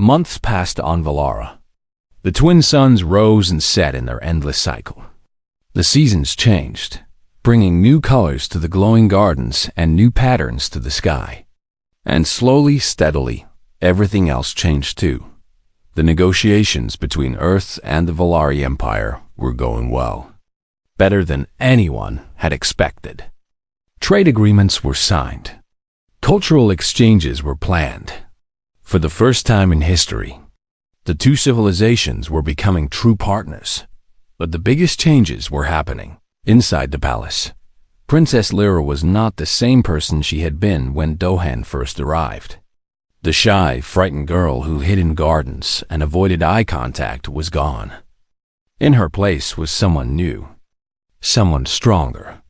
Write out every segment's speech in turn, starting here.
Months passed on Valara. The twin suns rose and set in their endless cycle. The seasons changed, bringing new colors to the glowing gardens and new patterns to the sky. And slowly, steadily, everything else changed too. The negotiations between Earth and the Valari Empire were going well. Better than anyone had expected. Trade agreements were signed. Cultural exchanges were planned. For the first time in history, the two civilizations were becoming true partners. But the biggest changes were happening inside the palace. Princess Lyra was not the same person she had been when Dohan first arrived. The shy, frightened girl who hid in gardens and avoided eye contact was gone. In her place was someone new, someone stronger,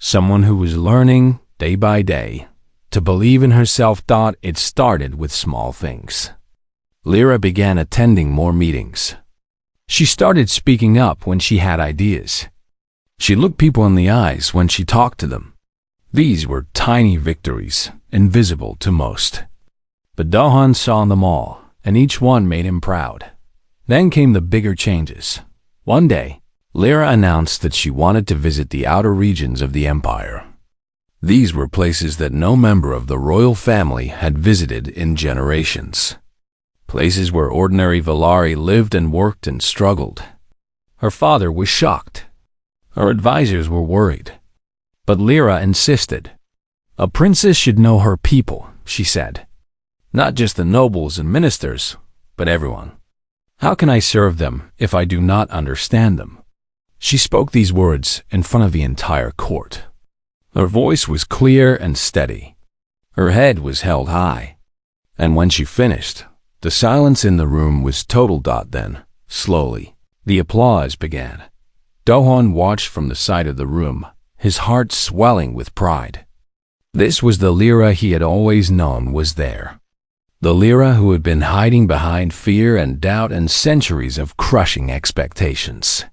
someone who was learning, day by day, to believe in herself. It started with small things. Lyra began attending more meetings. She started speaking up when she had ideas. She looked people in the eyes when she talked to them. These were tiny victories, invisible to most. But Dohan saw them all, and each one made him proud. Then came the bigger changes. One day, Lyra announced that she wanted to visit the outer regions of the Empire. These were places that no member of the royal family had visited in generations. Places where ordinary Valari lived and worked and struggled. Her father was shocked. Her advisors were worried. But Lyra insisted. A princess should know her people, she said. Not just the nobles and ministers, but everyone. How can I serve them if I do not understand them? She spoke these words in front of the entire court. Her voice was clear and steady. Her head was held high. And when she finished, the silence in the room was total. Then, slowly, the applause began. Dohan watched from the side of the room, his heart swelling with pride. This was the Lyra he had always known was there. The Lyra who had been hiding behind fear and doubt and centuries of crushing expectations.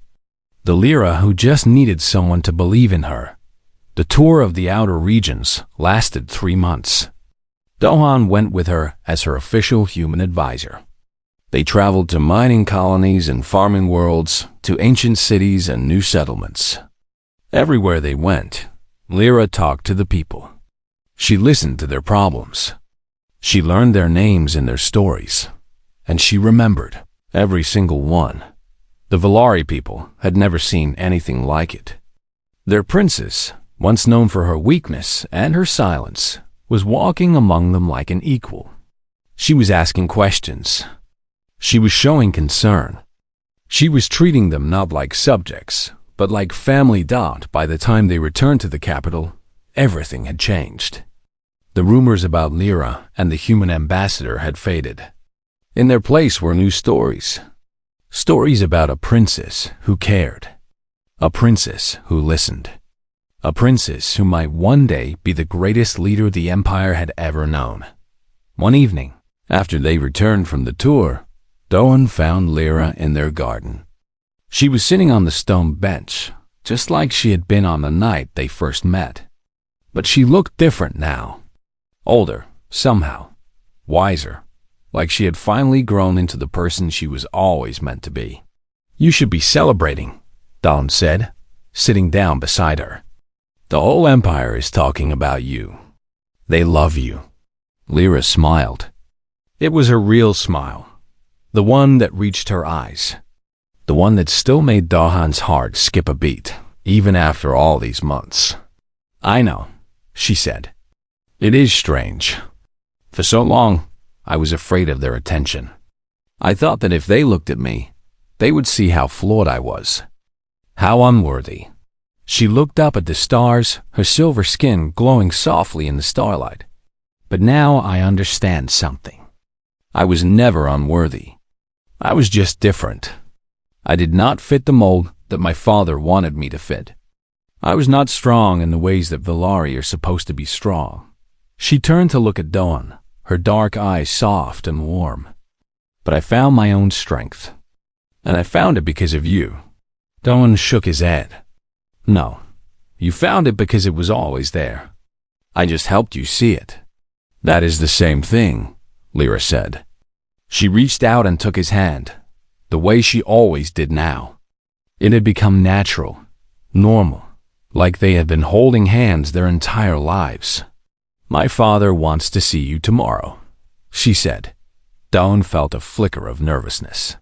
The Lyra who just needed someone to believe in her. The tour of the outer regions lasted 3 months. Dohan went with her as her official human advisor. They traveled to mining colonies and farming worlds, to ancient cities and new settlements. Everywhere they went, Lyra talked to the people. She listened to their problems. She learned their names and their stories, and she remembered every single one. The Valari people had never seen anything like it. Their princess, once known for her weakness and her silence, was walking among them like an equal. She was asking questions. She was showing concern. She was treating them not like subjects, but like family. By the time they returned to the capital, everything had changed. The rumors about Lyra and the human ambassador had faded. In their place were new stories. Stories about a princess who cared. A princess who listened. A princess who might one day be the greatest leader the Empire had ever known. One evening, after they returned from the tour, Dohan found Lyra in their garden. She was sitting on the stone bench, just like she had been on the night they first met. But she looked different now. Older, somehow. Wiser. Like she had finally grown into the person she was always meant to be. "You should be celebrating," Dohan said, sitting down beside her. "The whole Empire is talking about you. They love you." Lyra smiled. It was her real smile. The one that reached her eyes. The one that still made Dohan's heart skip a beat, even after all these months. "I know," she said. "It is strange. For so long, I was afraid of their attention. I thought that if they looked at me, they would see how flawed I was. How unworthy." She looked up at the stars, her silver skin glowing softly in the starlight. "But now I understand something. I was never unworthy. I was just different. I did not fit the mold that my father wanted me to fit. I was not strong in the ways that Valari are supposed to be strong." She turned to look at Dohan, her dark eyes soft and warm. "But I found my own strength. And I found it because of you." Dohan shook his head. "No, you found it because it was always there. I just helped you see it." "That is the same thing," Lyra said. She reached out and took his hand, the way she always did now. It had become natural, normal, like they had been holding hands their entire lives. "My father wants to see you tomorrow," she said. Dawn felt a flicker of nervousness.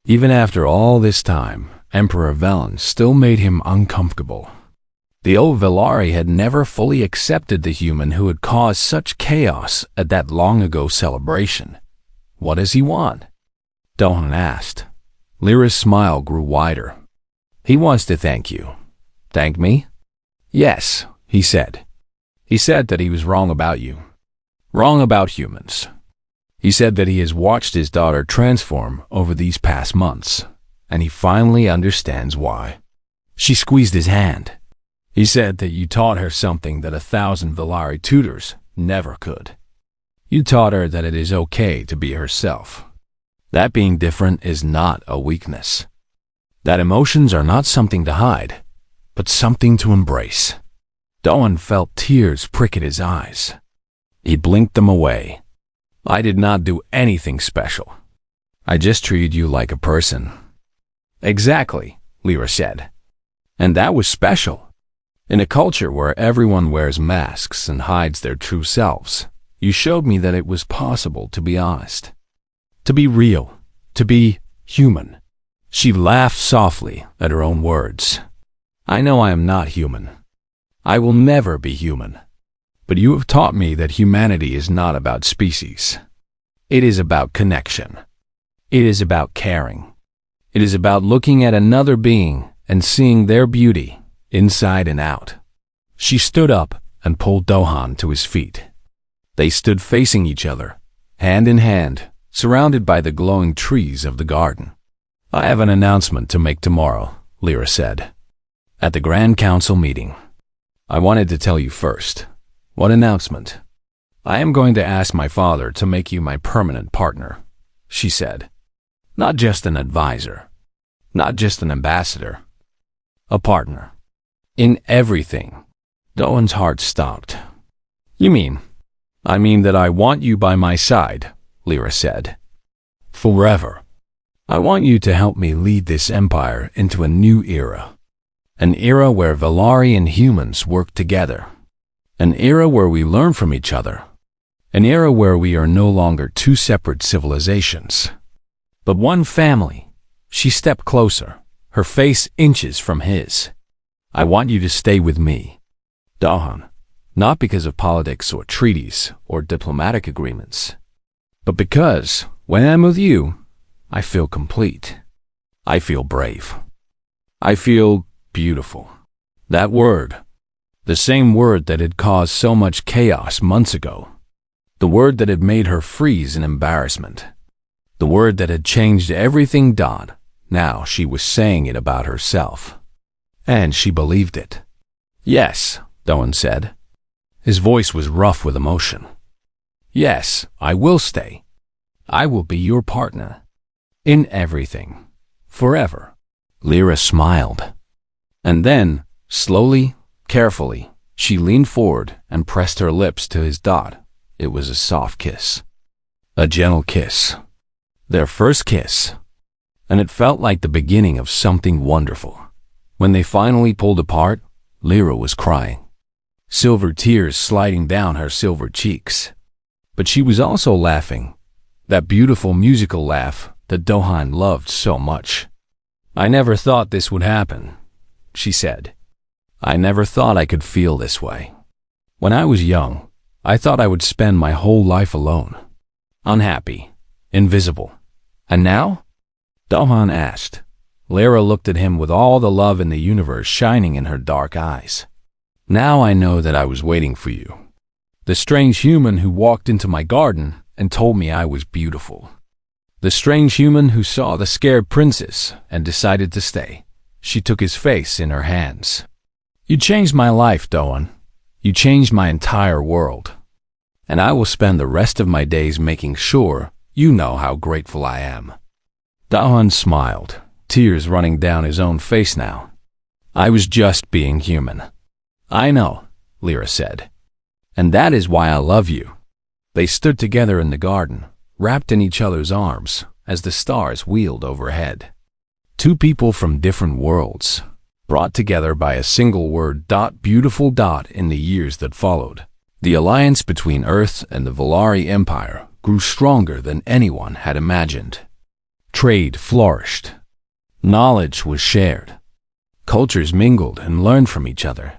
Even after all this time, Emperor Velen still made him uncomfortable. The old Velari had never fully accepted the human who had caused such chaos at that long-ago celebration. "What does he want?" Dawn asked. Lyra's smile grew wider. "He wants to thank you." "Thank me?" "Yes," he said. "He said that he was wrong about you. Wrong about humans. He said that he has watched his daughter transform over these past months, and he finally understands why." She squeezed his hand. "He said that you taught her something that 1,000 Velari tutors never could. You taught her that it is okay to be herself. That being different is not a weakness. That emotions are not something to hide, but something to embrace." Dawn felt tears prick at his eyes. He blinked them away. "I did not do anything special. I just treated you like a person." "Exactly," Lyra said. "And that was special. In a culture where everyone wears masks and hides their true selves, you showed me that it was possible to be honest, to be real, to be human." She laughed softly at her own words. "I know I am not human. I will never be human. But you have taught me that humanity is not about species. It is about connection. It is about caring. It is about looking at another being and seeing their beauty inside and out." She stood up and pulled Dohan to his feet. They stood facing each other, hand in hand, surrounded by the glowing trees of the garden. "I have an announcement to make tomorrow," Lyra said, "at the Grand Council meeting. I wanted to tell you first." "What announcement?" "I am going to ask my father to make you my permanent partner," she said. "Not just an advisor, not just an ambassador, a partner. In everything." Doan's heart stopped. "You mean?" "I mean that I want you by my side," Lyra said. "Forever. I want you to help me lead this empire into a new era. An era where Velari and humans work together. An era where we learn from each other. An era where we are no longer two separate civilizations, but one family." She stepped closer, her face inches from his. "I want you to stay with me, Dahan, not because of politics or treaties or diplomatic agreements, but because when I'm with you, I feel complete. I feel brave. I feel beautiful." That word, the same word that had caused so much chaos months ago, the word that had made her freeze in embarrassment, the word that had changed everything. Now she was saying it about herself. And she believed it. "Yes," Doan said. His voice was rough with emotion. "Yes, I will stay. I will be your partner. In everything. Forever." Lyra smiled. And then, slowly, carefully, she leaned forward and pressed her lips to his dot. It was a soft kiss. A gentle kiss. Their first kiss. And it felt like the beginning of something wonderful. When they finally pulled apart, Lyra was crying, silver tears sliding down her silver cheeks. But she was also laughing, that beautiful musical laugh that Dohan loved so much. "I never thought this would happen," she said. "I never thought I could feel this way. When I was young, I thought I would spend my whole life alone, unhappy, invisible. And now?" Dohan asked. Lyra looked at him with all the love in the universe shining in her dark eyes. "Now I know that I was waiting for you. The strange human who walked into my garden and told me I was beautiful. The strange human who saw the scared princess and decided to stay." She took his face in her hands. "You changed my life, Doan. You changed my entire world. And I will spend the rest of my days making sure you know how grateful I am." Doan smiled, tears running down his own face now. "I was just being human." "I know," Lyra said. "And that is why I love you." They stood together in the garden, wrapped in each other's arms as the stars wheeled overhead. Two people from different worlds, brought together by a single word. Beautiful. In the years that followed, the alliance between Earth and the Volari Empire grew stronger than anyone had imagined. Trade flourished. Knowledge was shared. Cultures mingled and learned from each other.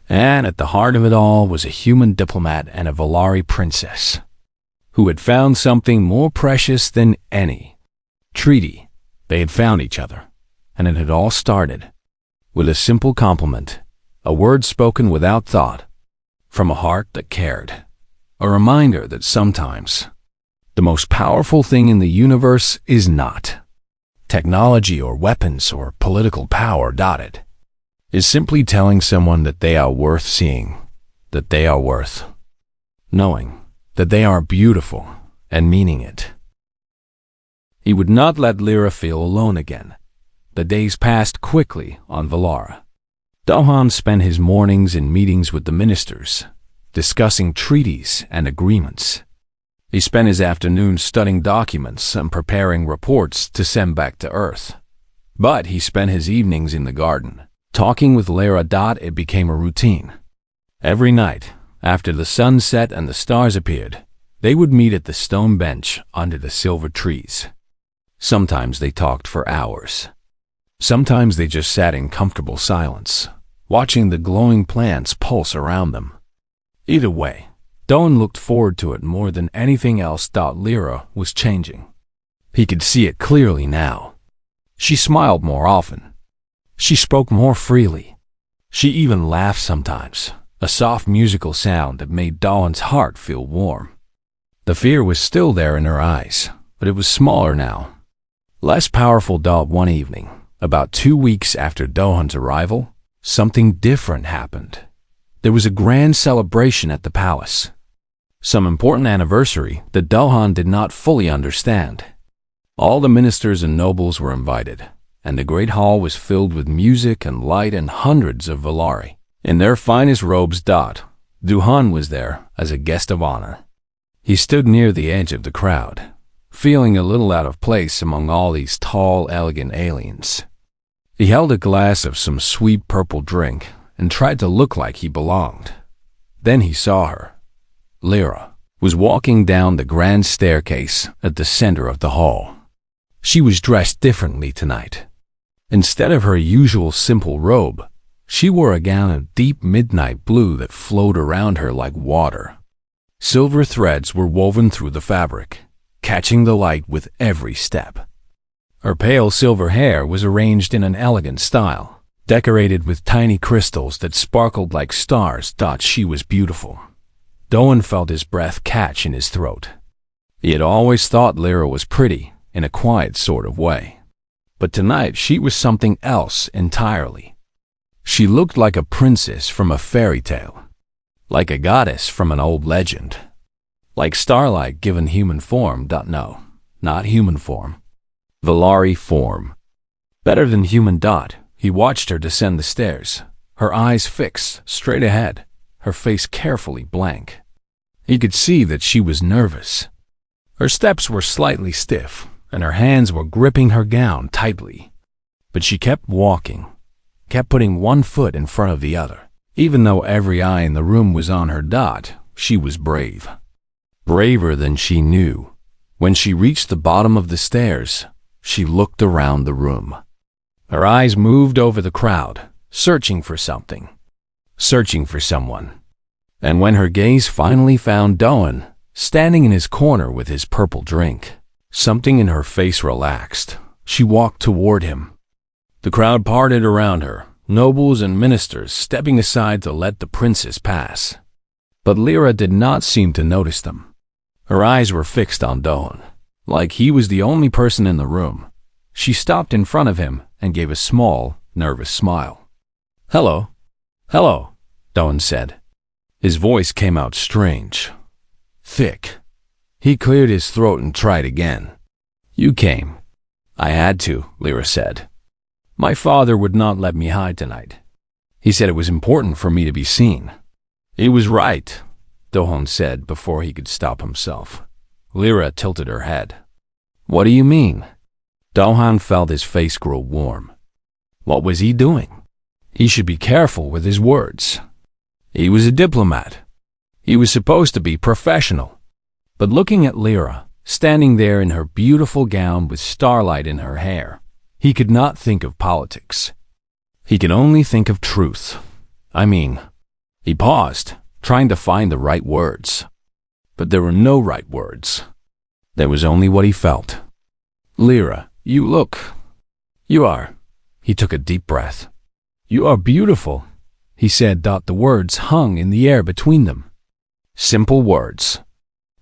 And at the heart of it all was a human diplomat and a Volari princess, who had found something more precious than any treaty. They had found each other, and it had all started with a simple compliment, a word spoken without thought, from a heart that cared, a reminder that sometimes the most powerful thing in the universe is not technology or weapons or political power. It is simply telling someone that they are worth seeing, that they are worth knowing, that they are beautiful, and meaning it. He would not let Lyra feel alone again. The days passed quickly on Valara. Dohan spent his mornings in meetings with the ministers, discussing treaties and agreements. He spent his afternoons studying documents and preparing reports to send back to Earth. But he spent his evenings in the garden, talking with Lyra. It became a routine. Every night, after the sun set and the stars appeared, they would meet at the stone bench under the silver trees. Sometimes they talked for hours. Sometimes they just sat in comfortable silence, watching the glowing plants pulse around them. Either way, Doan looked forward to it more than anything else. Lyra was changing. He could see it clearly now. She smiled more often. She spoke more freely. She even laughed sometimes, a soft musical sound that made Doan's heart feel warm. The fear was still there in her eyes, but it was smaller now, less powerful. One evening, about 2 weeks after Dohan's arrival, something different happened. There was a grand celebration at the palace. Some important anniversary that Dohan did not fully understand. All the ministers and nobles were invited, and the great hall was filled with music and light and hundreds of Volari in their finest robes. Duhan was there as a guest of honor. He stood near the edge of the crowd, feeling a little out of place among all these tall, elegant aliens. He held a glass of some sweet purple drink and tried to look like he belonged. Then he saw her. Lyra was walking down the grand staircase at the center of the hall. She was dressed differently tonight. Instead of her usual simple robe, she wore a gown of deep midnight blue that flowed around her like water. Silver threads were woven through the fabric, catching the light with every step. Her pale silver hair was arranged in an elegant style, decorated with tiny crystals that sparkled like stars. She was beautiful. Doan felt his breath catch in his throat. He had always thought Lyra was pretty, in a quiet sort of way. But tonight she was something else entirely. She looked like a princess from a fairy tale, like a goddess from an old legend, like starlight given human form. No, not human form. Volari form. Better than human. He watched her descend the stairs, her eyes fixed straight ahead, her face carefully blank. He could see that she was nervous. Her steps were slightly stiff, and her hands were gripping her gown tightly. But she kept walking, kept putting one foot in front of the other. Even though every eye in the room was on her. She was brave. Braver than she knew. When she reached the bottom of the stairs, she looked around the room. Her eyes moved over the crowd, searching for something, searching for someone. And when her gaze finally found Doan, standing in his corner with his purple drink, something in her face relaxed. She walked toward him. The crowd parted around her, nobles and ministers stepping aside to let the princess pass. But Lyra did not seem to notice them. Her eyes were fixed on Doan, like he was the only person in the room. She stopped in front of him and gave a small, nervous smile. "Hello, hello," Doan said. His voice came out strange, thick. He cleared his throat and tried again. "You came." "I had to," Lyra said. "My father would not let me hide tonight. He said it was important for me to be seen." "He was right," Dohan said before he could stop himself. Lyra tilted her head. What do you mean? Dohan felt his face grow warm. What was he doing? He should be careful with his words. He was a diplomat. He was supposed to be professional. But looking at Lyra, standing there in her beautiful gown with starlight in her hair, he could not think of politics. He could only think of truth. He paused, trying to find the right words. But there were no right words. There was only what he felt. Lyra, you are. He took a deep breath. You are beautiful, he said. The words hung in the air between them. Simple words.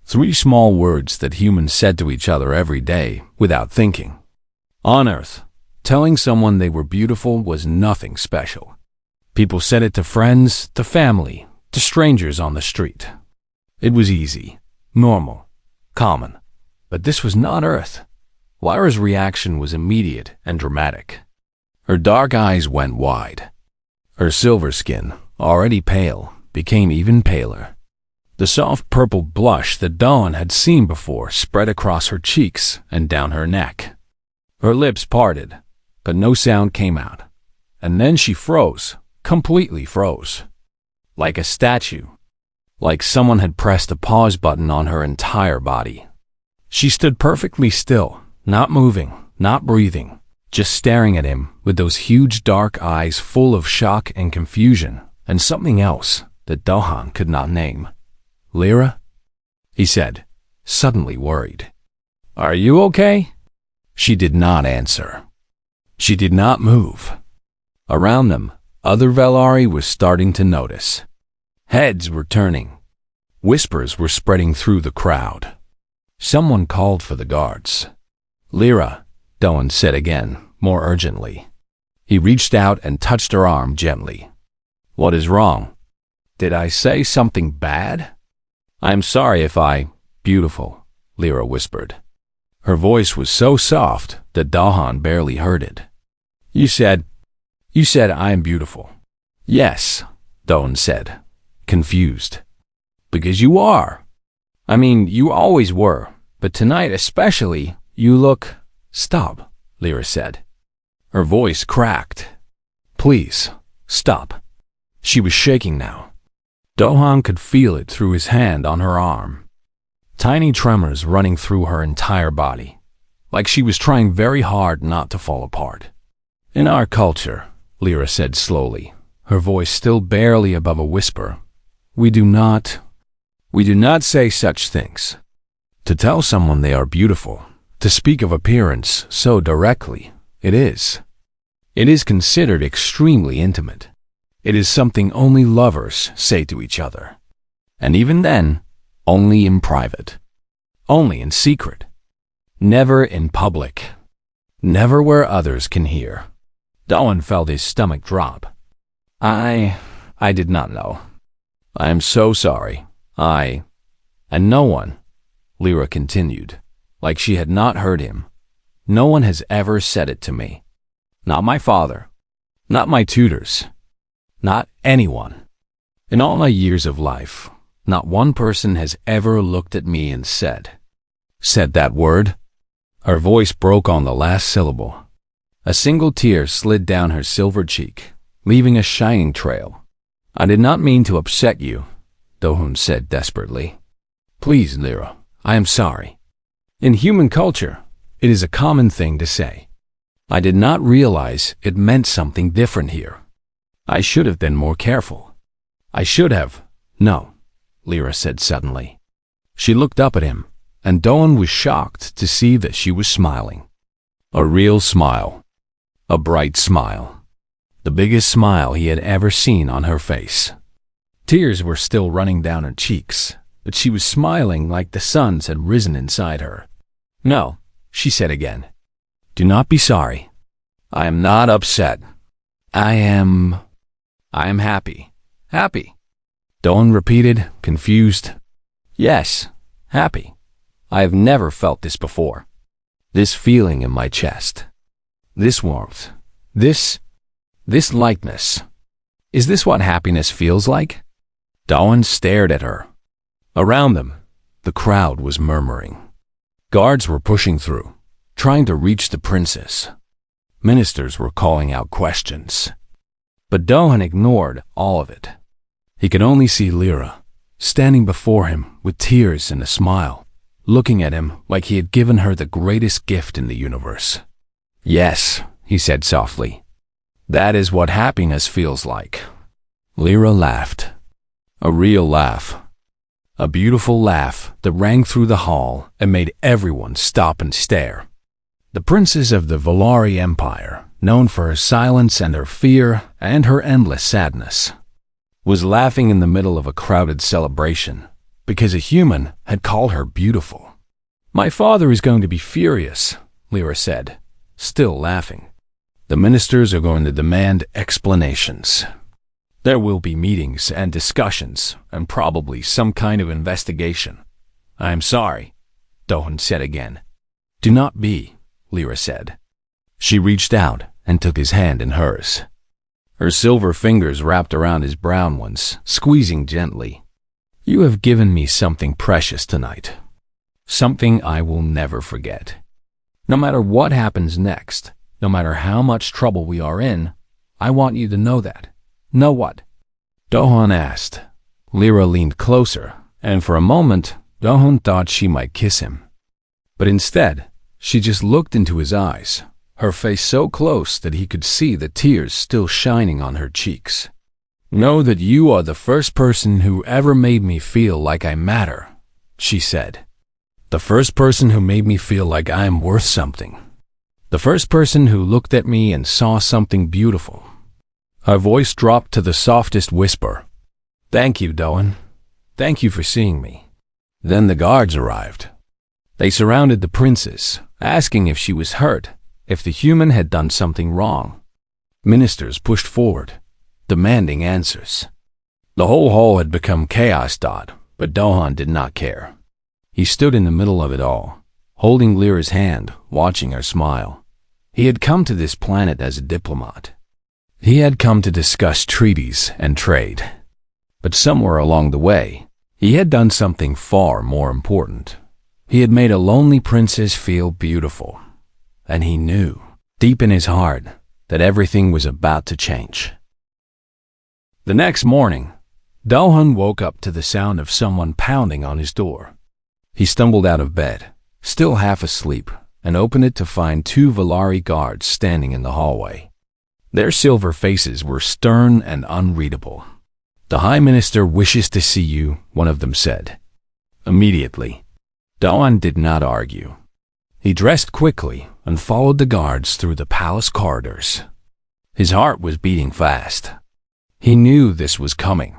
3 small words that humans said to each other every day without thinking. On Earth, telling someone they were beautiful was nothing special. People said it to friends, to family, to strangers on the street. It was easy, normal, common. But this was not Earth. Lyra's reaction was immediate and dramatic. Her dark eyes went wide. Her silver skin, already pale, became even paler. The soft purple blush that Dawn had seen before spread across her cheeks and down her neck. Her lips parted, but no sound came out. And then she froze, completely froze. Like a statue. Like someone had pressed a pause button on her entire body. She stood perfectly still, not moving, not breathing, just staring at him with those huge dark eyes full of shock and confusion and something else that Dohan could not name. Lyra? He said, suddenly worried. Are you okay? She did not answer. She did not move. Around them, other Velari were starting to notice. Heads were turning. Whispers were spreading through the crowd. Someone called for the guards. Lyra, Doan said again, more urgently. He reached out and touched her arm gently. What is wrong? Did I say something bad? I'm sorry if beautiful, Lyra whispered. Her voice was so soft that Dahan barely heard it. You said I am beautiful. Yes, Doan said, confused. Because you are. You always were, but tonight especially, you look... Stop, Lyra said. Her voice cracked. Please, stop. She was shaking now. Dohan could feel it through his hand on her arm. Tiny tremors running through her entire body, like she was trying very hard not to fall apart. In our culture, Lyra said slowly, her voice still barely above a whisper, we do not say such things. To tell someone they are beautiful, to speak of appearance so directly, it is considered extremely intimate. It is something only lovers say to each other. And even then, only in private. Only in secret. Never in public. Never where others can hear. Doan felt his stomach drop. I did not know. I am so sorry. And no one, Lyra continued, like she had not heard him. No one has ever said it to me. Not my father. Not my tutors. Not anyone. In all my years of life, not one person has ever looked at me and said that word. Her voice broke on the last syllable. A single tear slid down her silver cheek, leaving a shining trail. I did not mean to upset you, Dohun said desperately. Please, Lyra, I am sorry. In human culture, it is a common thing to say. I did not realize it meant something different here. I should have been more careful. I should have. No, Lyra said suddenly. She looked up at him, and Doan was shocked to see that she was smiling. A real smile. A bright smile. The biggest smile he had ever seen on her face. Tears were still running down her cheeks, but she was smiling like the suns had risen inside her. No, she said again. Do not be sorry. I am not upset. I am happy. Happy. Doan repeated, confused. Yes, happy. I have never felt this before. This feeling in my chest. This warmth. This lightness. Is this what happiness feels like? Doan stared at her. Around them, The crowd was murmuring. Guards were pushing through, trying to reach the princess. Ministers were calling out questions. But Dohan ignored all of it. He could only see Lyra, standing before him with tears and a smile, looking at him like he had given her the greatest gift in the universe. "Yes," he said softly. "That is what happiness feels like." Lyra laughed. A real laugh. A beautiful laugh that rang through the hall and made everyone stop and stare. The princess of the Valari Empire, known for her silence and her fear and her endless sadness, was laughing in the middle of a crowded celebration because a human had called her beautiful. "My father is going to be furious," Lyra said, still laughing. "The ministers are going to demand explanations. There will be meetings and discussions and probably some kind of investigation." "I am sorry," Dohan said again. "Do not be," Lyra said. She reached out and took his hand in hers. Her silver fingers wrapped around his brown ones, squeezing gently. "You have given me something precious tonight. Something I will never forget. No matter what happens next, no matter how much trouble we are in, I want you to know that." "Know what?" Dohan asked. Lyra leaned closer, and for a moment, Dohan thought she might kiss him. But instead, she just looked into his eyes, her face so close that he could see the tears still shining on her cheeks. "Know that you are the first person who ever made me feel like I matter," she said. "The first person who made me feel like I am worth something. The first person who looked at me and saw something beautiful." Her voice dropped to the softest whisper. "Thank you, Dohan. Thank you for seeing me." Then the guards arrived. They surrounded the princess, asking if she was hurt, if the human had done something wrong. Ministers pushed forward, demanding answers. The whole hall had become chaos, but Dohan did not care. He stood in the middle of it all, holding Lyra's hand, watching her smile. He had come to this planet as a diplomat. He had come to discuss treaties and trade. But somewhere along the way, he had done something far more important. He had made a lonely princess feel beautiful. And he knew, deep in his heart, that everything was about to change. The next morning, Dohan woke up to the sound of someone pounding on his door. He stumbled out of bed, still half asleep, and opened it to find two Valari guards standing in the hallway. Their silver faces were stern and unreadable. "The High Minister wishes to see you," one of them said. Immediately, Dohan did not argue. He dressed quickly and followed the guards through the palace corridors. His heart was beating fast. He knew this was coming.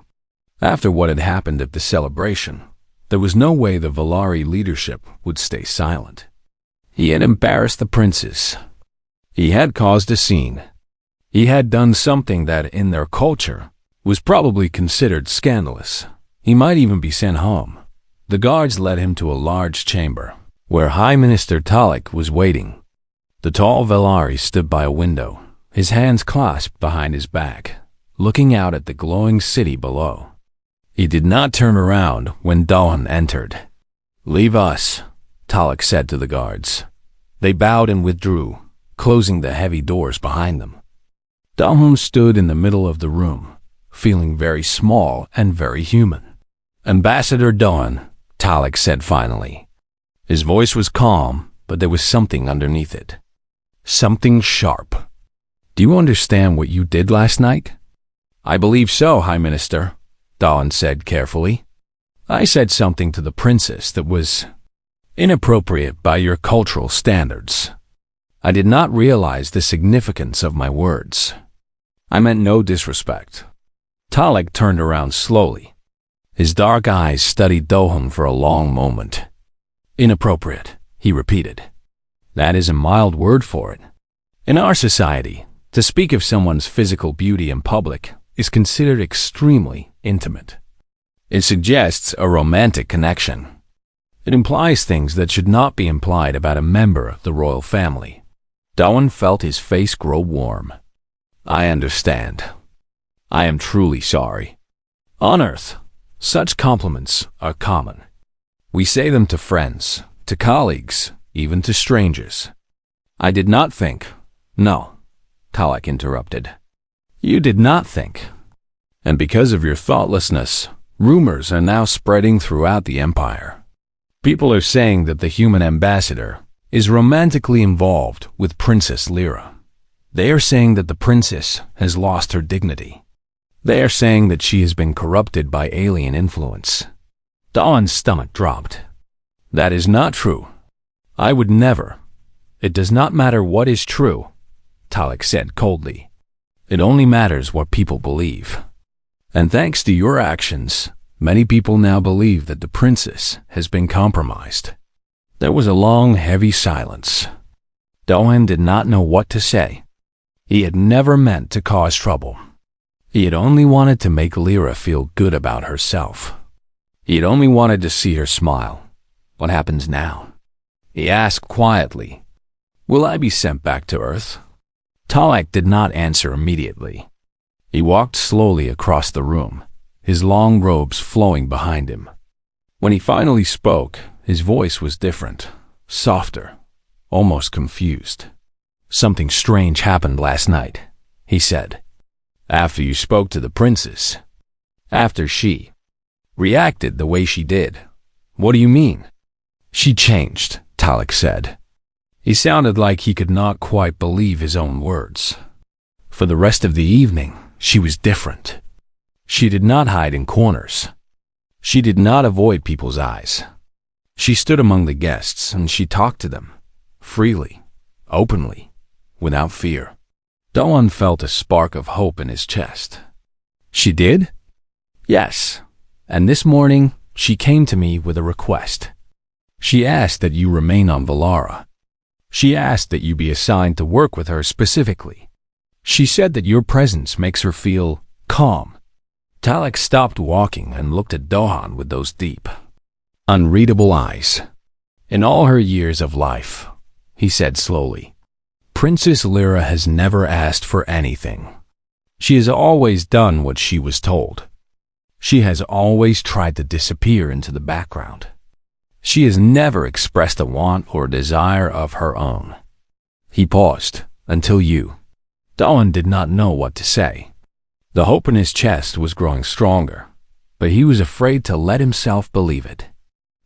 After what had happened at the celebration, there was no way the Valari leadership would stay silent. He had embarrassed the princess. He had caused a scene. He had done something that, in their culture, was probably considered scandalous. He might even be sent home. The guards led him to a large chamber, where High Minister Talik was waiting. The tall Valari stood by a window, his hands clasped behind his back, looking out at the glowing city below. He did not turn around when Dohan entered. "Leave us," Talik said to the guards. They bowed and withdrew, closing the heavy doors behind them. Dohan stood in the middle of the room, feeling very small and very human. "Ambassador Dohan," Talik said finally. His voice was calm, but there was something underneath it. Something sharp. "Do you understand what you did last night?" "I believe so, High Minister," Dohan said carefully. "I said something to the princess that was inappropriate by your cultural standards. I did not realize the significance of my words. I meant no disrespect." Talik turned around slowly. His dark eyes studied Dohan for a long moment. "Inappropriate," he repeated. "That is a mild word for it. In our society, to speak of someone's physical beauty in public is considered extremely intimate. It suggests a romantic connection. It implies things that should not be implied about a member of the royal family." Dohan felt his face grow warm. "I understand. I am truly sorry. On Earth, such compliments are common. We say them to friends, to colleagues, even to strangers. I did not think. No, Talek interrupted. You did not think. And because of your thoughtlessness, rumors are now spreading throughout the empire. People are saying that the human ambassador is romantically involved with Princess Lyra. They are saying that the princess has lost her dignity. They are saying that she has been corrupted by alien influence. Dawn's stomach dropped. That is not true. I would never. It does not matter what is true, Talek said coldly. It only matters what people believe. And thanks to your actions, many people now believe that the princess has been compromised. There was a long, heavy silence. Dohan did not know what to say. He had never meant to cause trouble. He had only wanted to make Lyra feel good about herself. He had only wanted to see her smile. What happens now? He asked quietly, Will I be sent back to Earth? Talek did not answer immediately. He walked slowly across the room, his long robes flowing behind him. When he finally spoke, his voice was different, softer, almost confused. Something strange happened last night, he said. After you spoke to the princess. After she reacted the way she did. What do you mean? She changed, Talek said. He sounded like he could not quite believe his own words. For the rest of the evening, she was different. She did not hide in corners. She did not avoid people's eyes. She stood among the guests and she talked to them, freely, openly, without fear. Doan felt a spark of hope in his chest. She did? Yes. And this morning, she came to me with a request. She asked that you remain on Valara. She asked that you be assigned to work with her specifically. She said that your presence makes her feel calm. Talek stopped walking and looked at Dohan with those deep, unreadable eyes. In all her years of life, he said slowly, Princess Lyra has never asked for anything. She has always done what she was told. She has always tried to disappear into the background. She has never expressed a want or desire of her own. He paused, until you. Doan did not know what to say. The hope in his chest was growing stronger, but he was afraid to let himself believe it.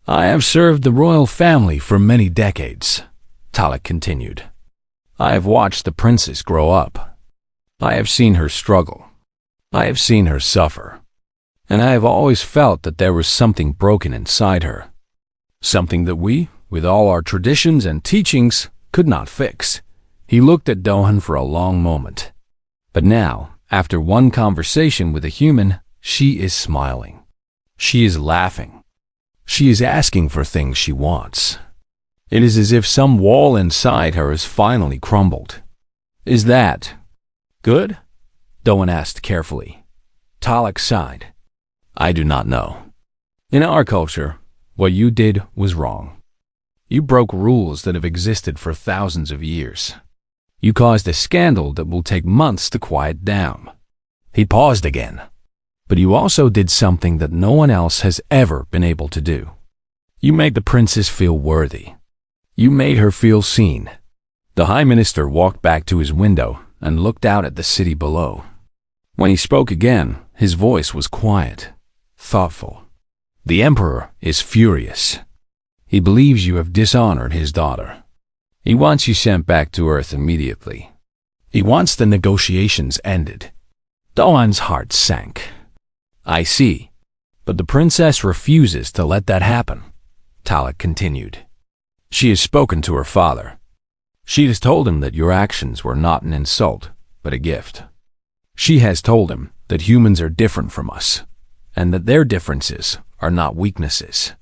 I have served the royal family for many decades, Talek continued. I have watched the princess grow up. I have seen her struggle. I have seen her suffer. And I have always felt that there was something broken inside her. Something that we, with all our traditions and teachings, could not fix. He looked at Dohan for a long moment. But now, after one conversation with a human, she is smiling. She is laughing. She is asking for things she wants. It is as if some wall inside her has finally crumbled. Is that good? Doan asked carefully. Talek sighed. I do not know. In our culture, what you did was wrong. You broke rules that have existed for thousands of years. You caused a scandal that will take months to quiet down. He paused again. But you also did something that no one else has ever been able to do. You made the princess feel worthy. You made her feel seen. The High Minister walked back to his window and looked out at the city below. When he spoke again, his voice was quiet, thoughtful. The Emperor is furious. He believes you have dishonored his daughter. He wants you sent back to Earth immediately. He wants the negotiations ended. Doan's heart sank. I see. But the princess refuses to let that happen, Talek continued. She has spoken to her father. She has told him that your actions were not an insult, but a gift. She has told him that humans are different from us, and that their differences are not weaknesses.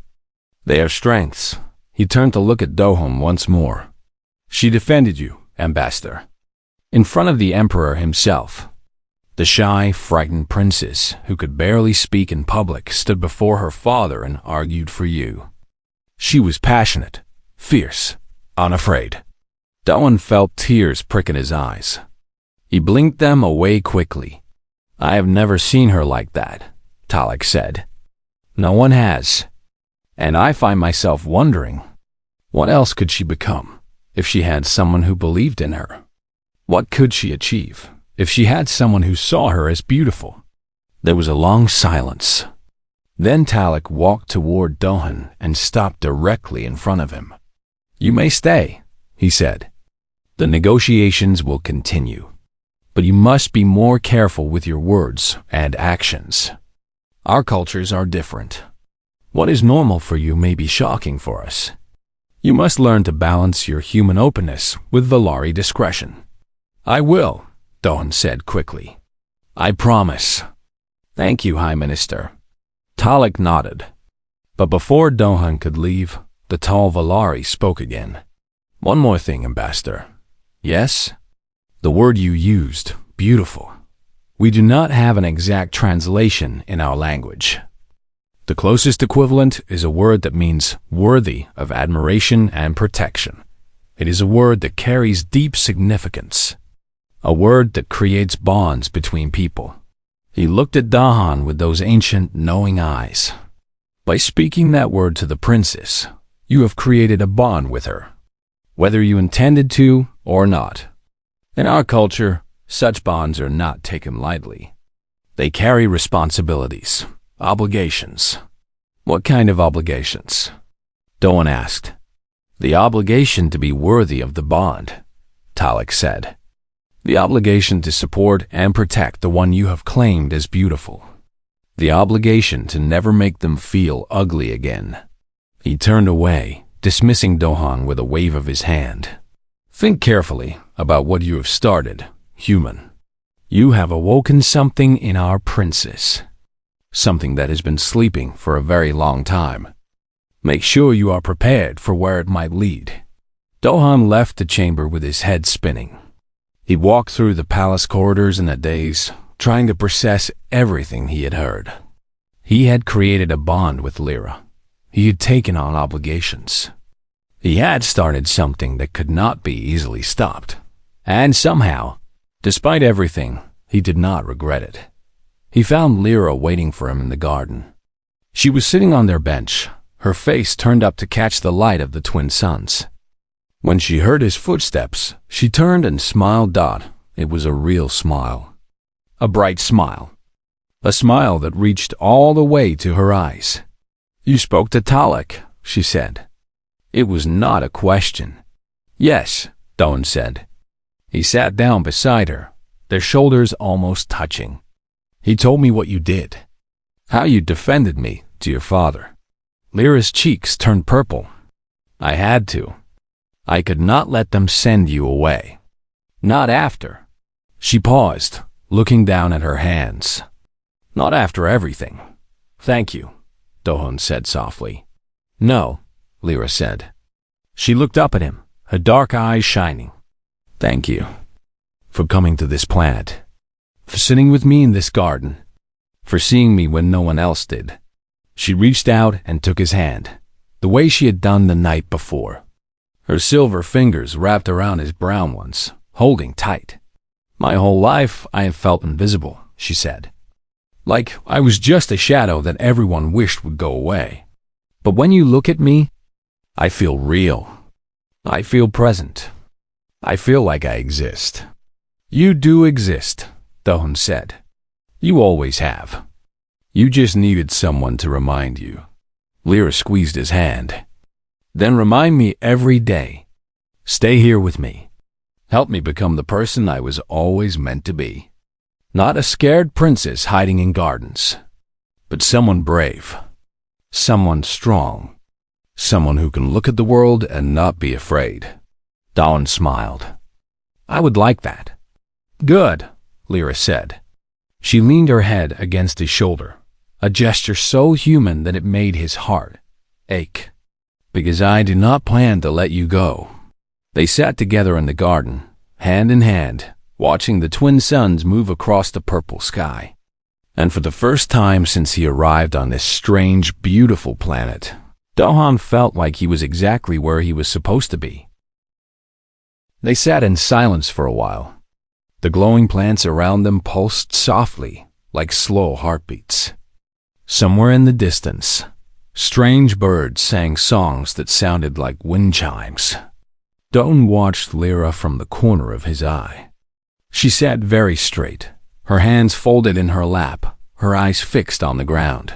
They are strengths. He turned to look at Dohan once more. She defended you, Ambassador, in front of the Emperor himself. The shy, frightened princess, who could barely speak in public, stood before her father and argued for you. She was passionate, fierce, unafraid. Doan felt tears prick in his eyes. He blinked them away quickly. I have never seen her like that, Talek said. No one has. And I find myself wondering, what else could she become if she had someone who believed in her? What could she achieve if she had someone who saw her as beautiful? There was a long silence. Then Talik walked toward Dohan and stopped directly in front of him. "You may stay," he said. "The negotiations will continue, but you must be more careful with your words and actions. Our cultures are different. What is normal for you may be shocking for us. You must learn to balance your human openness with Valari discretion." "I will," Dohan said quickly. "I promise." "Thank you, High Minister." Talik nodded. But before Dohan could leave, the tall Valari spoke again. "One more thing, Ambassador." "Yes?" "The word you used, beautiful. We do not have an exact translation in our language. The closest equivalent is a word that means worthy of admiration and protection. It is a word that carries deep significance, a word that creates bonds between people." He looked at Dahan with those ancient, knowing eyes. "By speaking that word to the princess, you have created a bond with her, whether you intended to or not. In our culture, such bonds are not taken lightly. They carry responsibilities, obligations." "What kind of obligations?" Dohan asked. "The obligation to be worthy of the bond," Talik said. "The obligation to support and protect the one you have claimed as beautiful. The obligation to never make them feel ugly again." He turned away, dismissing Dohan with a wave of his hand. "Think carefully about what you have started, human. You have awoken something in our princess, something that has been sleeping for a very long time. Make sure you are prepared for where it might lead." Dohan left the chamber with his head spinning. He walked through the palace corridors in a daze, trying to process everything he had heard. He had created a bond with Lyra. He had taken on obligations. He had started something that could not be easily stopped. And somehow, despite everything, he did not regret it. He found Lyra waiting for him in the garden. She was sitting on their bench, her face turned up to catch the light of the twin suns. When she heard his footsteps, she turned and smiled. It was a real smile. A bright smile. A smile that reached all the way to her eyes. "You spoke to Talik," she said. It was not a question. "Yes," Dohan said. He sat down beside her, their shoulders almost touching. "He told me what you did, how you defended me to your father." Lyra's cheeks turned purple. "I had to. I could not let them send you away. Not after." She paused, looking down at her hands. "Not after everything." "Thank you," Dohan said softly. "No," Lyra said. She looked up at him, her dark eyes shining. "Thank you for coming to this planet, for sitting with me in this garden, for seeing me when no one else did." She reached out and took his hand, the way she had done the night before. Her silver fingers wrapped around his brown ones, holding tight. "My whole life I have felt invisible," she said. "Like I was just a shadow that everyone wished would go away. But when you look at me, I feel real. I feel present. I feel like I exist." "You do exist," Dohan said. "You always have. You just needed someone to remind you." Lyra squeezed his hand. "Then remind me every day. Stay here with me. Help me become the person I was always meant to be. Not a scared princess hiding in gardens, but someone brave, someone strong, someone who can look at the world and not be afraid." Dohan smiled. "I would like that." "Good," Lyra said. She leaned her head against his shoulder, a gesture so human that it made his heart ache. "Because I do not plan to let you go." They sat together in the garden, hand in hand, watching the twin suns move across the purple sky. And for the first time since he arrived on this strange, beautiful planet, Dohan felt like he was exactly where he was supposed to be. They sat in silence for a while. The glowing plants around them pulsed softly, like slow heartbeats. Somewhere in the distance, Strange birds sang songs that sounded like wind chimes. Doan watched Lyra from the corner of his eye. She sat very straight, her hands folded in her lap, her eyes fixed on the ground.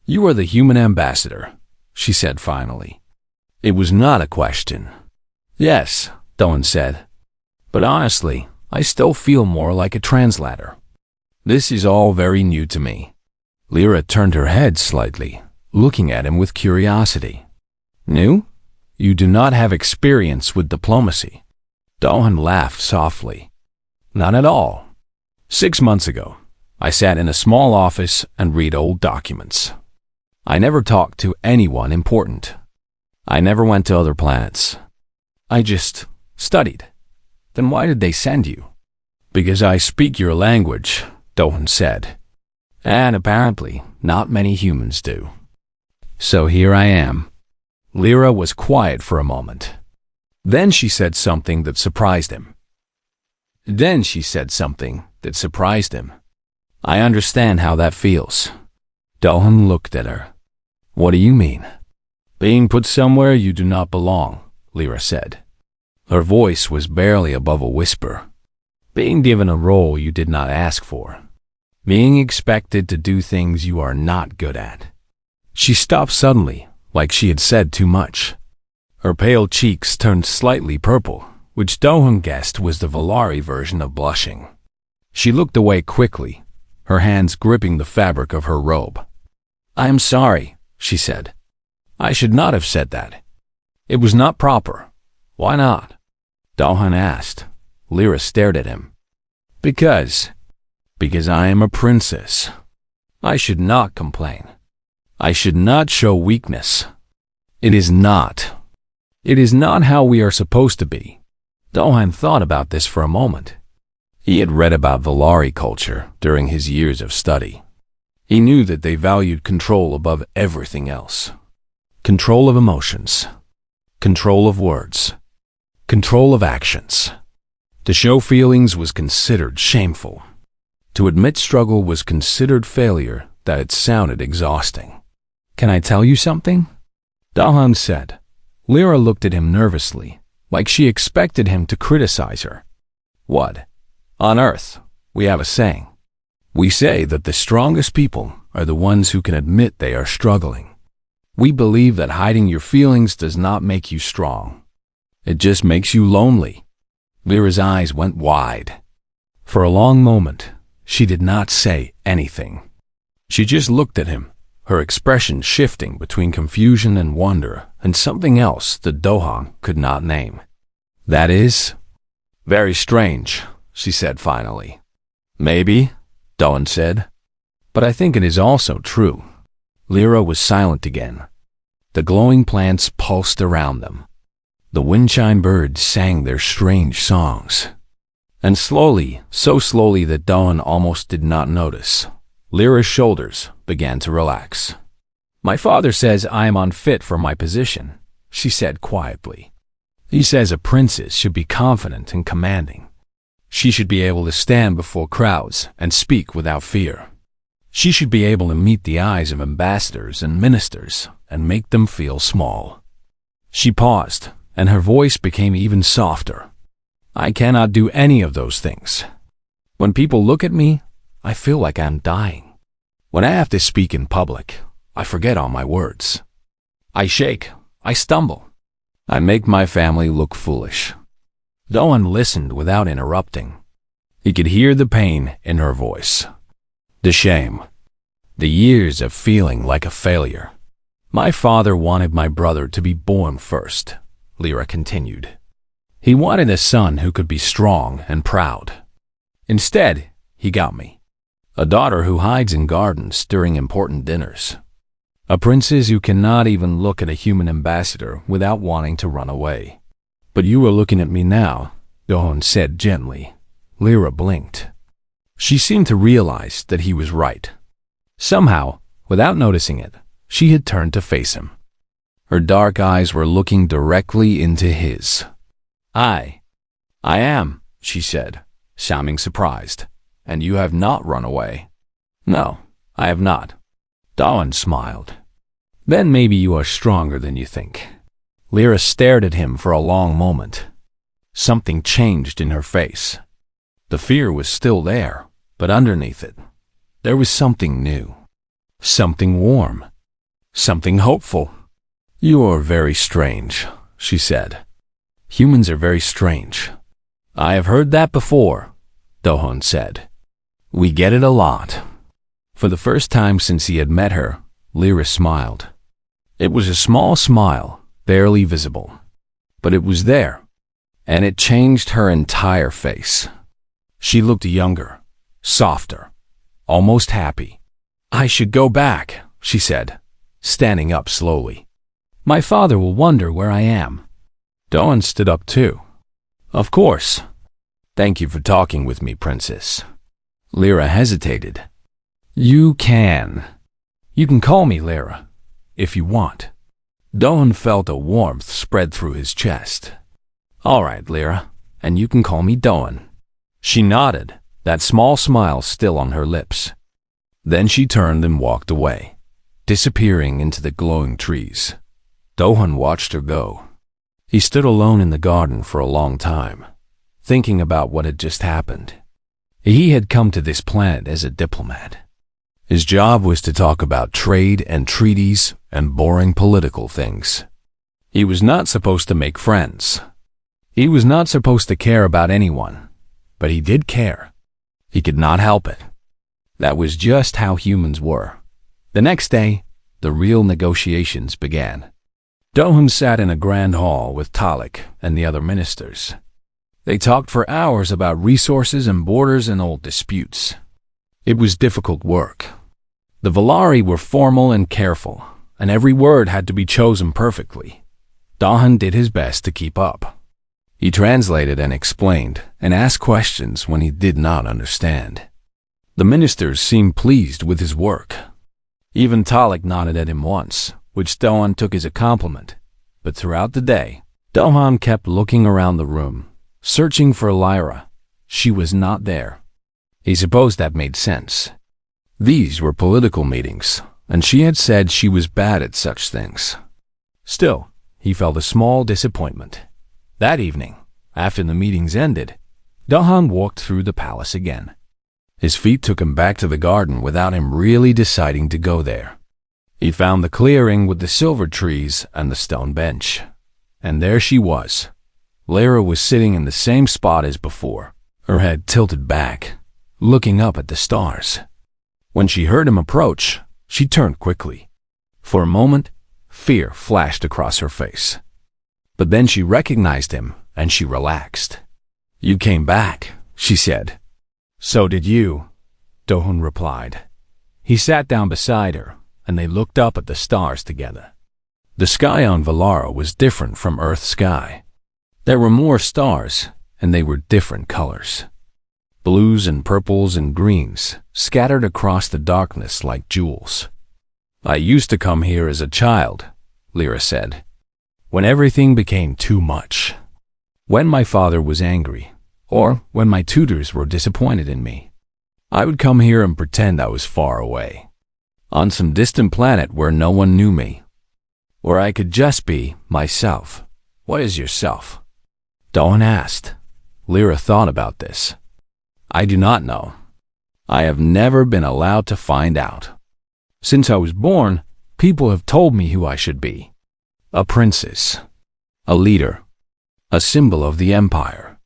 "You are the human ambassador," she said finally. It was not a question. "Yes," Doan said. "But honestly, I still feel more like a translator. This is all very new to me." Lyra turned her head slightly, looking at him with curiosity. "New? You do not have experience with diplomacy." Doan laughed softly. "Not at all. 6 months ago, I sat in a small office and read old documents. I never talked to anyone important. I never went to other planets. I just studied. Then why did they send you?" "Because I speak your language," Doan said. "And apparently, not many humans do. So here I am." Lyra was quiet for a moment. Then she said something that surprised him. "I understand how that feels." Doan looked at her. "What do you mean?" "Being put somewhere you do not belong," Lyra said. Her voice was barely above a whisper. "Being given a role you did not ask for. Being expected to do things you are not good at." She stopped suddenly, like she had said too much. Her pale cheeks turned slightly purple, which Doan guessed was the Valari version of blushing. She looked away quickly, her hands gripping the fabric of her robe. "I am sorry," she said. "I should not have said that. It was not proper." "Why not?" Doan asked. Lyra stared at him. Because I am a princess. I should not complain. I should not show weakness. It is not how we are supposed to be." Doan thought about this for a moment. He had read about Valari culture during his years of study. He knew that they valued control above everything else. Control of emotions. Control of words. Control of actions. To show feelings was considered shameful. To admit struggle was considered failure that it sounded exhausting. "Can I tell you something?" Doan said. Lyra looked at him nervously, like she expected him to criticize her. "What?" "On Earth, we have a saying. We say that the strongest people are the ones who can admit they are struggling. We believe that hiding your feelings does not make you strong. It just makes you lonely." Lyra's eyes went wide. For a long moment, she did not say anything. She just looked at him, her expression shifting between confusion and wonder and something else that Doan could not name. "That is very strange," she said finally. "Maybe," Doan said. "But I think it is also true." Lyra was silent again. The glowing plants pulsed around them. The wind-chime birds sang their strange songs. And slowly, so slowly that Doan almost did not notice, Lyra's shoulders began to relax. "My father says I am unfit for my position," she said quietly. "He says a princess should be confident and commanding. She should be able to stand before crowds and speak without fear. She should be able to meet the eyes of ambassadors and ministers and make them feel small." She paused, and her voice became even softer. "I cannot do any of those things. When people look at me, I feel like I'm dying. When I have to speak in public, I forget all my words. I shake, I stumble. I make my family look foolish." Doan listened without interrupting. He could hear the pain in her voice. The shame. The years of feeling like a failure. "My father wanted my brother to be born first," Lyra continued. "He wanted a son who could be strong and proud. Instead, he got me. A daughter who hides in gardens during important dinners. A princess who cannot even look at a human ambassador without wanting to run away." "But you are looking at me now," Doan said gently. Lyra blinked. She seemed to realize that he was right. Somehow, without noticing it, she had turned to face him. Her dark eyes were looking directly into his. I am," she said, sounding surprised. "And you have not run away." "No, I have not." Doan smiled. Then maybe you are stronger than you think. Lyra stared at him for a long moment. Something changed in her face. The fear was still there, but underneath it, there was something new. Something warm. Something hopeful. You are very strange, she said. Humans are very strange. I have heard that before, Do-hun said. We get it a lot. For the first time since he had met her, Lyra smiled. It was a small smile, barely visible. But it was there, and it changed her entire face. She looked younger, softer, almost happy. I should go back, she said, standing up slowly. My father will wonder where I am. Do-hun stood up too. Of course. Thank you for talking with me, Princess. Lyra hesitated. You can call me Lyra, if you want. Do-hun felt a warmth spread through his chest. All right, Lyra, and you can call me Do-hun. She nodded, that small smile still on her lips. Then she turned and walked away, disappearing into the glowing trees. Do-hun watched her go. He stood alone in the garden for a long time, thinking about what had just happened. He had come to this planet as a diplomat. His job was to talk about trade and treaties and boring political things. He was not supposed to make friends. He was not supposed to care about anyone, but he did care. He could not help it. That was just how humans were. The next day, the real negotiations began. Do-hun sat in a grand hall with Talik and the other ministers. They talked for hours about resources and borders and old disputes. It was difficult work. The Valari were formal and careful, and every word had to be chosen perfectly. Do-hun did his best to keep up. He translated and explained and asked questions when he did not understand. The ministers seemed pleased with his work. Even Talik nodded at him once, which Do-hun took as a compliment. But throughout the day, Do-hun kept looking around the room, searching for Lyra. She was not there. He supposed that made sense. These were political meetings, and she had said she was bad at such things. Still, he felt a small disappointment. That evening, after the meetings ended, Do-hun walked through the palace again. His feet took him back to the garden without him really deciding to go there. He found the clearing with the silver trees and the stone bench. And there she was. Lyra was sitting in the same spot as before, her head tilted back, looking up at the stars. When she heard him approach, she turned quickly. For a moment, fear flashed across her face. But then she recognized him, and she relaxed. You came back, she said. So did you, Do-hun replied. He sat down beside her, and they looked up at the stars together. The sky on Valara was different from Earth's sky. There were more stars, and they were different colors. Blues and purples and greens scattered across the darkness like jewels. I used to come here as a child, Lyra said, when everything became too much. When my father was angry, or when my tutors were disappointed in me, I would come here and pretend I was far away, on some distant planet where no one knew me, where I could just be myself. What is yourself? Do-hun asked. Lyra thought about this. I do not know. I have never been allowed to find out. Since I was born, people have told me who I should be. A princess, a leader, a symbol of the empire.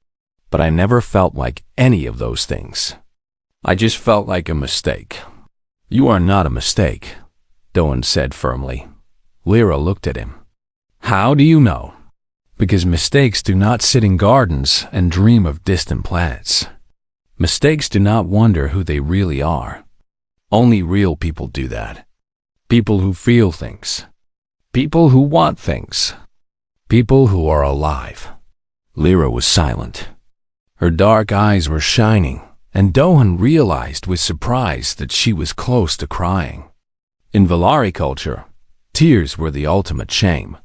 But I never felt like any of those things. I just felt like a mistake. You are not a mistake, Do-hun said firmly. Lyra looked at him. How do you know? Because mistakes do not sit in gardens and dream of distant planets. Mistakes do not wonder who they really are. Only real people do that. People who feel things. People who want things. People who are alive. Lyra was silent. Her dark eyes were shining, and Do-hun realized with surprise that she was close to crying. In Valari culture, tears were the ultimate shame.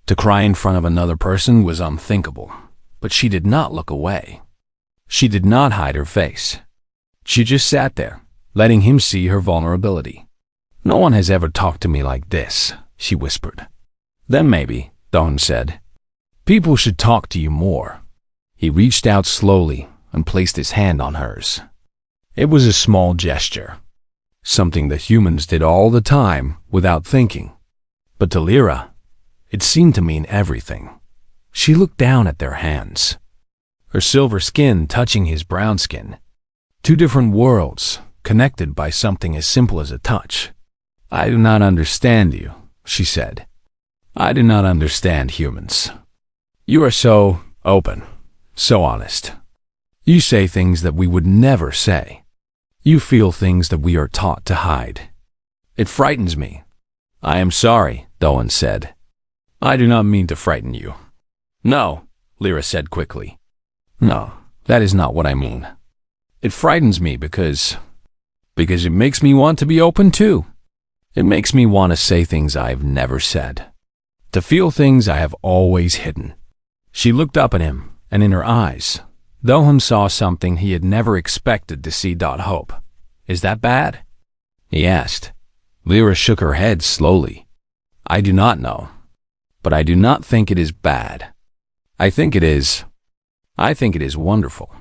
To cry in front of another person was unthinkable, but she did not look away. She did not hide her face. She just sat there, letting him see her vulnerability. No one has ever talked to me like this, she whispered. Then maybe, Dawn said, people should talk to you more. He reached out slowly and placed his hand on hers. It was a small gesture, something that humans did all the time without thinking. But to Lyra, it seemed to mean everything. She looked down at their hands, her silver skin touching his brown skin. Two different worlds, connected by something as simple as a touch. I do not understand you, she said. I do not understand humans. You are so open, so honest. You say things that we would never say. You feel things that we are taught to hide. It frightens me. I am sorry, Doan said. I do not mean to frighten you. No, Lyra said quickly. No, that is not what I mean. It frightens me because it makes me want to be open too. It makes me want to say things I've never said. To feel things I have always hidden. She looked up at him, and in her eyes, Dohan saw something he had never expected to see. Hope. Is that bad? He asked. Lyra shook her head slowly. I do not know, but I do not think it is bad. I think it is wonderful.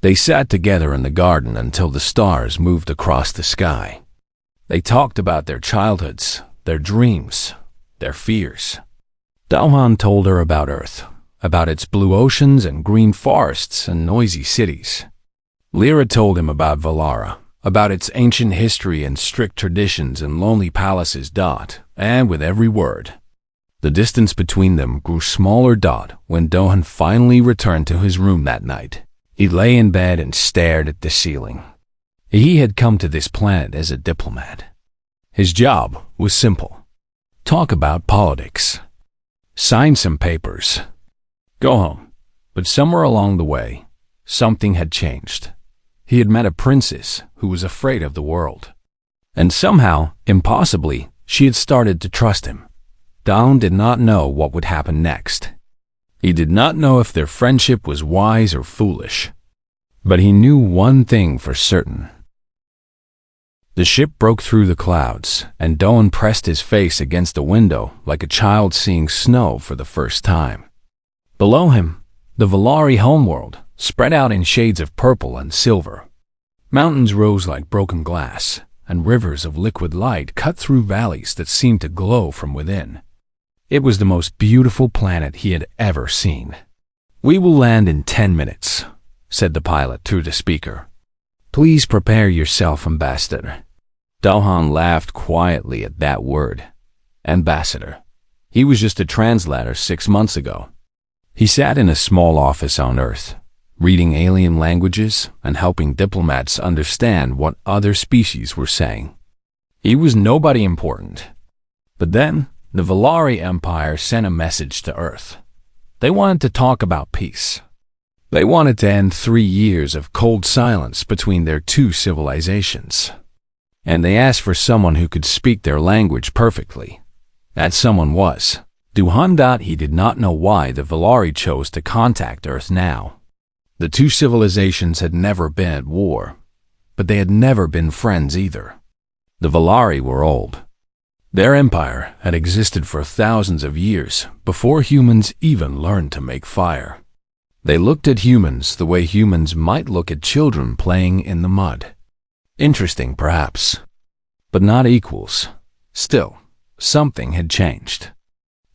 They sat together in the garden until the stars moved across the sky. They talked about their childhoods, their dreams, their fears. Dalhan told her about Earth, about its blue oceans and green forests and noisy cities. Lyra told him about Valara, about its ancient history and strict traditions and lonely palaces. And with every word, the distance between them grew smaller. When Dohan finally returned to his room that night, he lay in bed and stared at the ceiling. He had come to this planet as a diplomat. His job was simple. Talk about politics. Sign some papers. Go home. But somewhere along the way, something had changed. He had met a princess who was afraid of the world. And somehow, impossibly, she had started to trust him. Dawn did not know what would happen next. He did not know if their friendship was wise or foolish. But he knew one thing for certain. The ship broke through the clouds, and Dawn pressed his face against a window like a child seeing snow for the first time. Below him, the Valari homeworld spread out in shades of purple and silver. Mountains rose like broken glass, and rivers of liquid light cut through valleys that seemed to glow from within. It was the most beautiful planet he had ever seen. We will land in 10 minutes, said the pilot through the speaker. Please prepare yourself, Ambassador. Dalhan laughed quietly at that word. Ambassador. He was just a translator 6 months ago. He sat in a small office on Earth, reading alien languages and helping diplomats understand what other species were saying. He was nobody important. But then, the Valari Empire sent a message to Earth. They wanted to talk about peace. They wanted to end 3 years of cold silence between their two civilizations. And they asked for someone who could speak their language perfectly. That someone was Duhan. He did not know why the Valari chose to contact Earth now. The two civilizations had never been at war, but they had never been friends either. The Valari were old. Their empire had existed for thousands of years before humans even learned to make fire. They looked at humans the way humans might look at children playing in the mud. Interesting, perhaps, but not equals. Still, something had changed.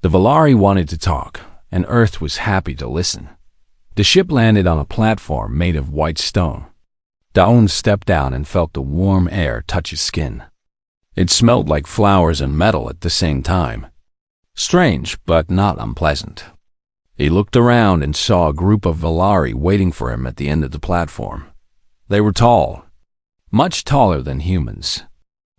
The Valari wanted to talk, and Earth was happy to listen. The ship landed on a platform made of white stone. Daun stepped down and felt the warm air touch his skin. It smelled like flowers and metal at the same time. Strange, but not unpleasant. He looked around and saw a group of Valari waiting for him at the end of the platform. They were tall, much taller than humans.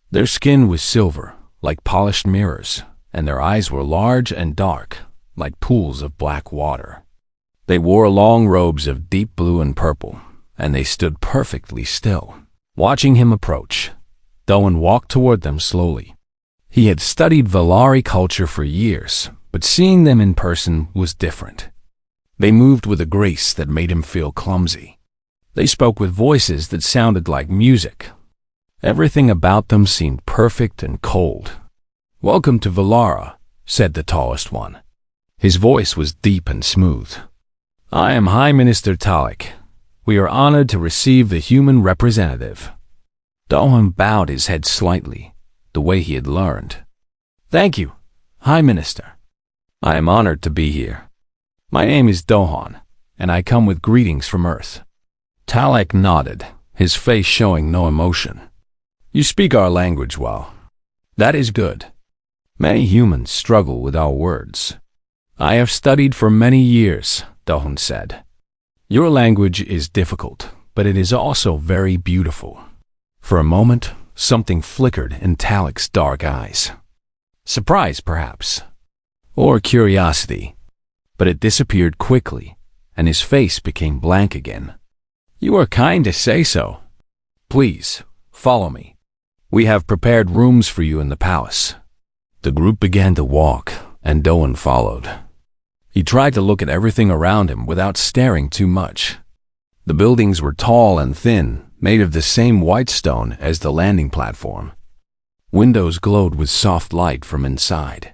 Their skin was silver, like polished mirrors, and their eyes were large and dark, like pools of black water. They wore long robes of deep blue and purple, and they stood perfectly still, watching him approach. Doan walked toward them slowly. He had studied Valari culture for years, but seeing them in person was different. They moved with a grace that made him feel clumsy. They spoke with voices that sounded like music. Everything about them seemed perfect and cold. "Welcome to Valara," said the tallest one. His voice was deep and smooth. "I am High Minister Talik. We are honored to receive the human representative." Dohan bowed his head slightly, the way he had learned. "Thank you, High Minister. I am honored to be here. My name is Dohan, and I come with greetings from Earth." Talik nodded, his face showing no emotion. "You speak our language well. That is good. Many humans struggle with our words." "I have studied for many years," Dohan said. "Your language is difficult, but it is also very beautiful." For a moment, something flickered in Talik's dark eyes. Surprise, perhaps, or curiosity, but it disappeared quickly, and his face became blank again. "You are kind to say so. Please, follow me. We have prepared rooms for you in the palace." The group began to walk, and Dohan followed. He tried to look at everything around him without staring too much. The buildings were tall and thin, made of the same white stone as the landing platform. Windows glowed with soft light from inside.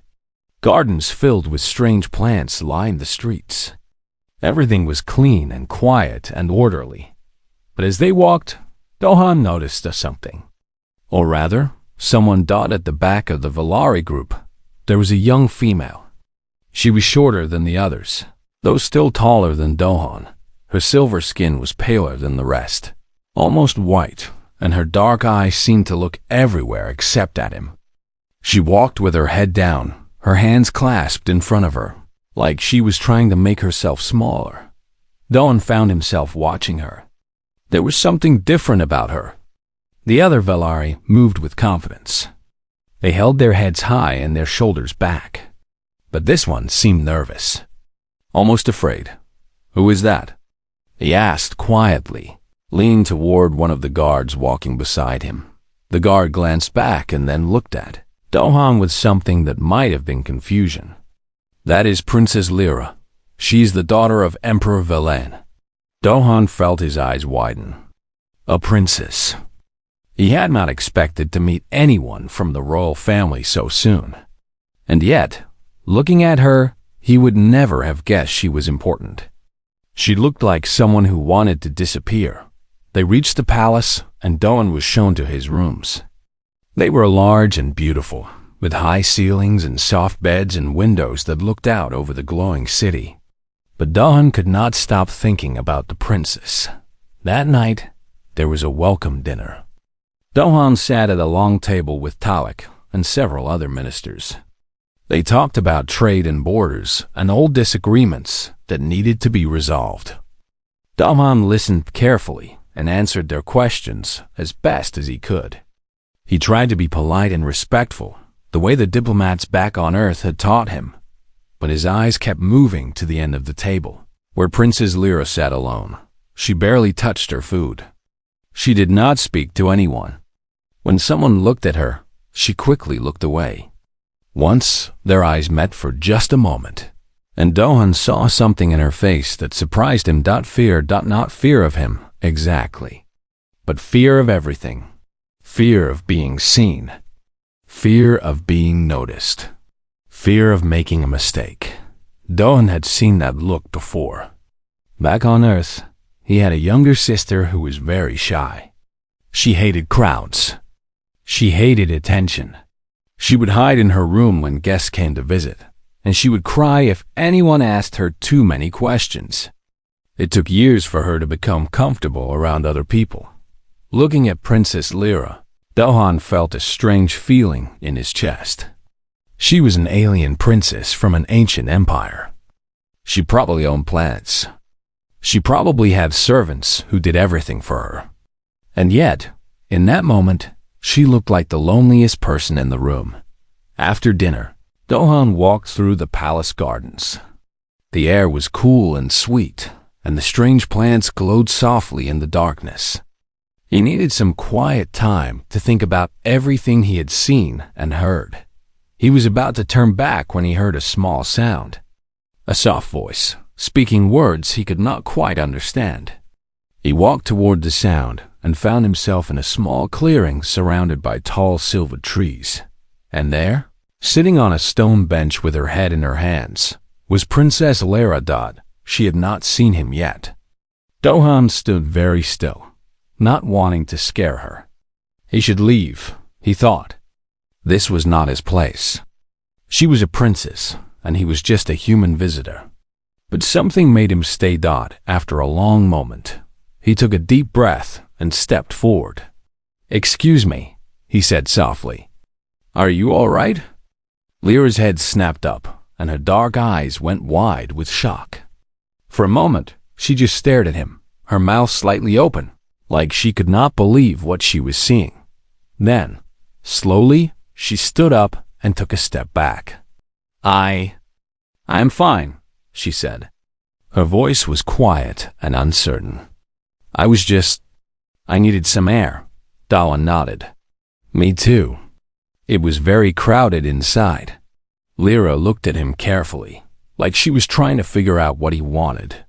Gardens filled with strange plants lined the streets. Everything was clean and quiet and orderly. But as they walked, Dohan noticed something. Or rather, someone dotted the back of the Valari group. There was a young female. She was shorter than the others, though still taller than Dohan. Her silver skin was paler than the rest, almost white, and her dark eyes seemed to look everywhere except at him. She walked with her head down, her hands clasped in front of her, like she was trying to make herself smaller. Dohan found himself watching her. There was something different about her. The other Valari moved with confidence. They held their heads high and their shoulders back. But this one seemed nervous, almost afraid. "Who is that?" he asked quietly, leaning toward one of the guards walking beside him. The guard glanced back and then looked at Dohan with something that might have been confusion. "That is Princess Lyra. She's the daughter of Emperor Velen." Dohan felt his eyes widen. A princess. He had not expected to meet anyone from the royal family so soon. And yet, looking at her, he would never have guessed she was important. She looked like someone who wanted to disappear. They reached the palace, and Dohan was shown to his rooms. They were large and beautiful, with high ceilings and soft beds and windows that looked out over the glowing city. But Dohan could not stop thinking about the princess. That night, there was a welcome dinner. Dohan sat at a long table with Talik and several other ministers. They talked about trade and borders and old disagreements that needed to be resolved. Dohan listened carefully and answered their questions as best as he could. He tried to be polite and respectful, the way the diplomats back on Earth had taught him, but his eyes kept moving to the end of the table, where Princess Lyra sat alone. She barely touched her food. She did not speak to anyone. When someone looked at her, she quickly looked away. Once, their eyes met for just a moment, and Dohan saw something in her face that surprised him. Not fear of him, exactly, but fear of everything. Fear of being seen. Fear of being noticed. Fear of making a mistake. Dohan had seen that look before. Back on Earth, he had a younger sister who was very shy. She hated crowds. She hated attention. She would hide in her room when guests came to visit, and she would cry if anyone asked her too many questions. It took years for her to become comfortable around other people. Looking at Princess Lyra, Dohan felt a strange feeling in his chest. She was an alien princess from an ancient empire. She probably owned planets. She probably had servants who did everything for her. And yet, in that moment, she looked like the loneliest person in the room. After dinner, Dohan walked through the palace gardens. The air was cool and sweet, and the strange plants glowed softly in the darkness. He needed some quiet time to think about everything he had seen and heard. He was about to turn back when he heard a small sound. A soft voice, speaking words he could not quite understand. He walked toward the sound and found himself in a small clearing surrounded by tall silver trees. And there, Sitting on a stone bench with her head in her hands was Princess Lyra. She had not seen him yet. Dohan stood very still, not wanting to scare her. He should leave, he thought. This was not his place. She was a princess, and he was just a human visitor. But something made him stay. After a long moment, he took a deep breath and stepped forward. "Excuse me," he said softly. "Are you all right?" Lyra's head snapped up, and her dark eyes went wide with shock. For a moment, she just stared at him, her mouth slightly open, like she could not believe what she was seeing. Then, slowly, she stood up and took a step back. I'm fine," she said. Her voice was quiet and uncertain. I needed some air." Dawan nodded. "Me too." It was very crowded inside. Lyra looked at him carefully, like she was trying to figure out what he wanted.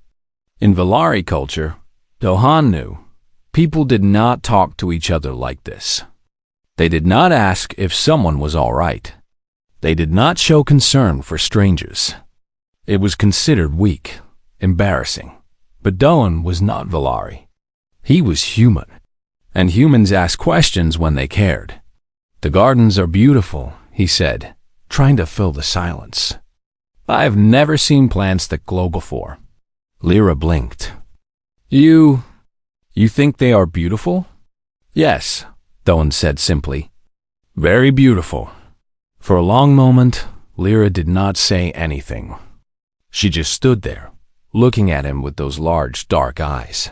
In Valari culture, Dohan knew, people did not talk to each other like this. They did not ask if someone was all right. They did not show concern for strangers. It was considered weak, embarrassing. But Dohan was not Valari. He was human, and humans asked questions when they cared. "The gardens are beautiful," he said, trying to fill the silence. "I have never seen plants that glow before." Lyra blinked. You think they are beautiful?" "Yes," Dohan said simply. "Very beautiful." For a long moment, Lyra did not say anything. She just stood there, looking at him with those large, dark eyes.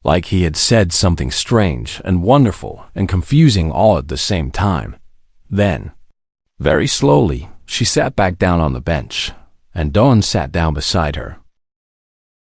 Like he had said something strange and wonderful and confusing all at the same time. Then, very slowly, she sat back down on the bench, and Dawn sat down beside her,